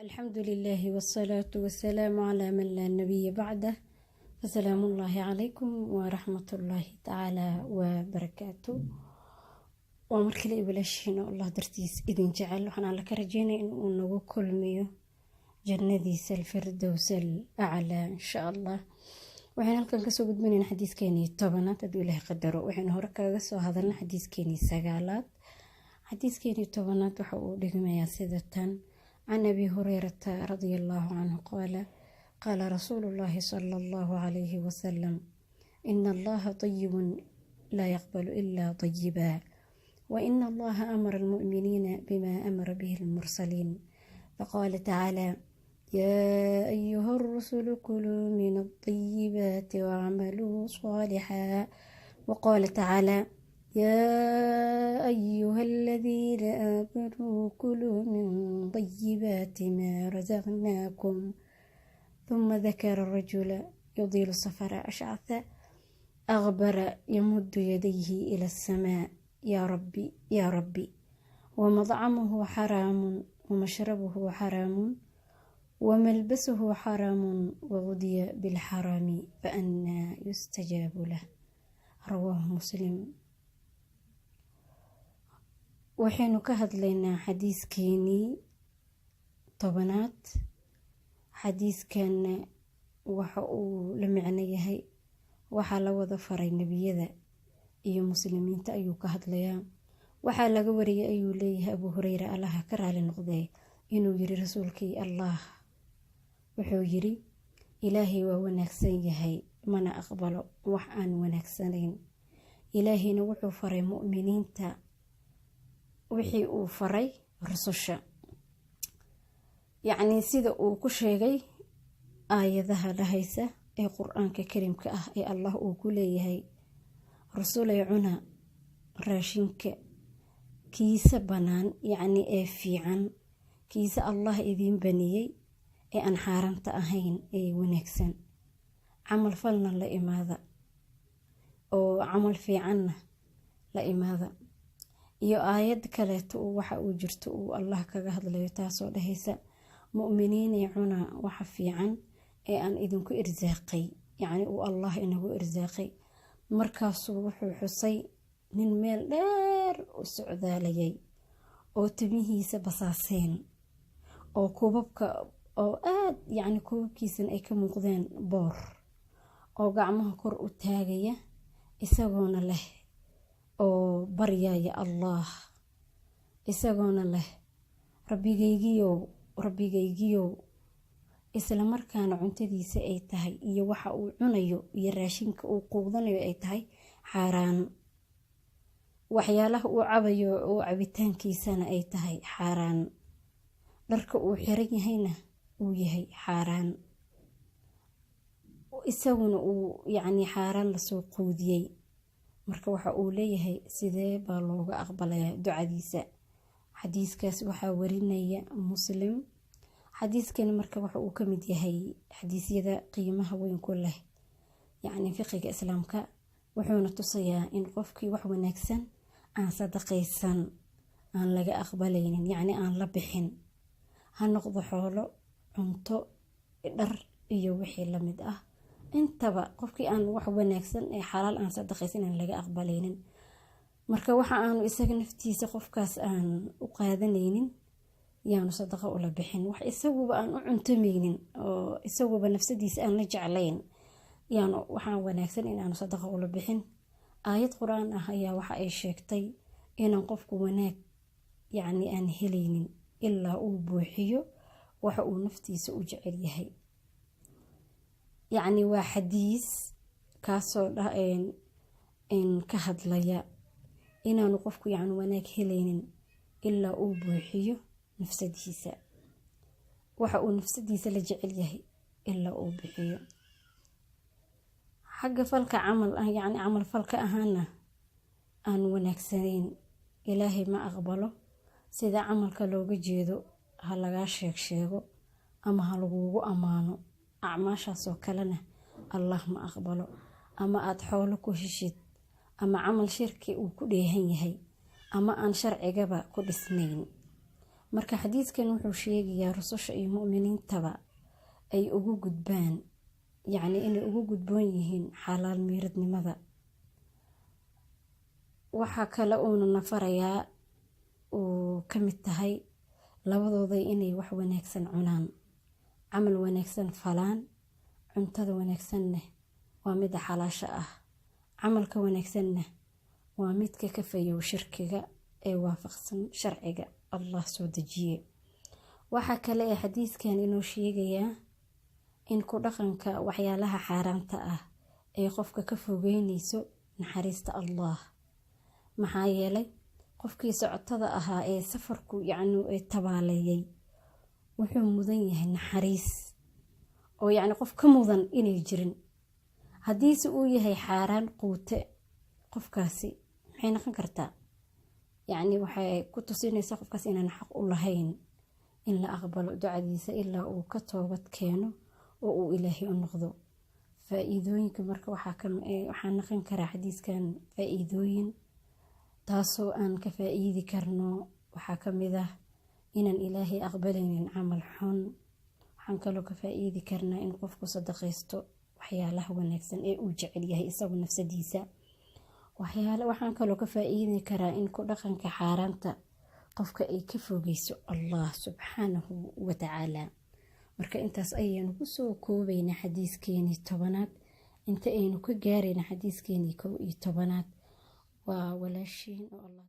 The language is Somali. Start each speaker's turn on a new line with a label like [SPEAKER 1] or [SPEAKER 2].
[SPEAKER 1] الحمد لله والصلاة والسلام على من لا نبي بعده. فسلام الله عليكم ورحمة الله تعالى وبركاته. ومركلي بلاشينا الله درتيس إذن جعل وحنا لك رجينا إنه كل ميو جندي الفردوس الأعلى إن شاء الله. وحنا لكن كسو قد منين حديث كيني طبنات أدو إله قدره وحنا هركا قسو هذا الحديث كيني سقالات حديث كيني طبنات وحقو لكم يا سيدتان عن أبي هريرة رضي الله عنه قال رسول الله صلى الله عليه وسلم إن الله طيب لا يقبل إلا طيبا وإن الله أمر المؤمنين بما أمر به المرسلين فقال تعالى يا أيها الرسل كلوا من الطيبات واعملوا صالحا وقال تعالى يا أيها الذين آمنوا كلوا من طيبات ما رزقناكم ثم ذكر الرجل يطيل السفر أشعث أغبر يمد يديه إلى السماء يا ربي يا ربي ومطعمه حرام ومشربه حرام وملبسه حرام وغذي بالحرام فأنى يستجاب له رواه مسلم. waxaynu ka hadlaynaa xadiiskeenii tobanaad. xadiiskan waxa uu la macno yahay waxa la wada faray nabiyada iyo muslimiinta ayuu ka hadlayaa. waxa laga wariyay ayuu leeyahay Abu Hurayra Allah ka raali noqday inuu yiri rasuulkii Allah wuxuu yiri Ilaahay waa wanaagsan yahay mana aqbalo wax aan wanaagsanayn. Ilaahayna wuxuu faray mu'miniinta wixii uu faray rususha yacni sida uu ku sheegay aayadaha dhahaysa ee quraanka kariimka ah ee Allah uu ku leeyahay rusulay cuna raashinka kiisa banaan yacni ee fiican kiisa Allah idin baniyay ee aan xaaranta ahayn ee wanaagsan camal falna la imaada oo camal fiicanna la imaada. iyo aayad kale waxa uu jirto uu Allah kaga hadlayo taasoo dhahaysa mu'miniin cuna waxa fiican ee aan idinku irsaaqay yacni uu Allah inagu irsaaqay. markaas wuxuu xusay nin meel dheer u socdaalayay oo timihiisa basaaseen oo kubabka oo aad yacni kubabkiisan ay ka muuqdeen boor oo gacmaha kor u taagaya isagoona leh oo baryaya Allah isagoona leh rabbigaygiyo isla markaana cuntadiisa ay tahay iyo waxa uu cunayo iyo raashinka uu quudanayo ay tahay xaraan waxyaalaha uu cabayo oo cabitaankiisana ay tahay xaraan dharka uu xiran yahayna uu yahay xaraan isaguna uu yacni xaraan la soo quudiyay. marka waxa uu leeyahay sidee baa looga aqbalayaa ducadiisa. xadiiskaas waxa warinaya Muslim. xadiiskan marka waxa uu kamid yahay xadiisyada qiimaha weyn ku leh yacni fiqiga islaamka wuxuuna tusayaa in qofkii wax wanaagsan aan sadaqaysan aan laga aqbalaynin yacni aan la bixin ha noqdo xoolo cunto dhar iyo wixii la mid ah intaba qofkii aan wax wanaagsan ee xalaal aan sadaqaysan aan laga aqbalaynin. marka waxa aanu isaga naftiisa qofkaas aan u qaadanaynin yaanu sadaqa u la bixin wax isaguba aan u cuntamaynin oo isaguba nafsadiisa aan la jeclayn yaanu waxaan wanaagsan in aanu sadaqa u la bixin. aayad quraan ah ayaa waxa ay sheegtay inaan qofku wanaag yacni aan helaynin ilaa uu buuxiyo waxa uu naftiisa u jecel yahay. yacni waa xadiis kaasoo ka hadlaya inaanu qofku yacni wanaag helaynin ilaa uu buuxiyo nafsadiisa waxa uu nafsadiisa la jecel yahay ilaa uu bixiyo. xagga falka yacni camal falka ahaana aan wanaagsanayn Ilaahay ma aqbalo sida camalka looga jeedo ha laga sheego ama ha lagugu amaano acmaashaasoo kalena Allah ma aqbalo. ama aad xoolo ku heshid ama camal shirki uu ku dheehan yahay ama aan sharcigaba ku dhisnayn marka xadiiskan wuxuu sheegayaa rususha iyo mu'miniintaba ay ugu gudbaan yacni inay ugu gudboon yihiin xalaal miiradnimada. waxaa kale uuna nafarayaa uu ka mid tahay labadooday inay wax wanaagsan cunaan, camal wanaagsan falaan. cuntada wanaagsanna waa mida xalaasha ah, camalka wanaagsanna waa midka ka fayow shirkiga ee waafaqsan sharciga Allah soo dejiye. waxaa kale ee xadiiskan inoo sheegayaa in ku dhaqanka waxyaalaha xaaraamta ah ee qofka ka fogeynayso naxariista Allah. maxaa yeelay qofkii socotada ahaa ee safarku yacni tabaaleeyay wuxuu mudan yahay naxariis oo yacni qof ka mudan inay jirin. haddiise uu yahay xaaraan quute, qofkaasi maxay noqon kartaa? yacni waxay ku tusinaysaa qofkaas inaan xaq u lahayn in la aqbalo ducadiisa ilaa uu ka toobad keeno oo uu ilaahay u noqdo. faa'iidooyinka marka waxaa noqon karaa xadiiskan faa'iidooyin taasoo aan ka faa'iidi karno. waxaa ka mid ah inaan ilaahay aqbalaynin camal xun. waxaan kaloo ka faa'iidi karnaa in qofku sadaqaysto waxyaalaha wanaagsan ee uu jecel yahay isagu nafsadiisa. waxaan kaloo ka faa'iidi karaa in ku dhaqanka xaaraanta qofka ay ka fogeyso Allah subxaanahu wa tacaala. marka intaas ayaynu ku soo koobaynaa xadiiskeenii 10aad. inta aynu ka gaarayna xadiiskeenii 11aad waa walaashiin oo Allah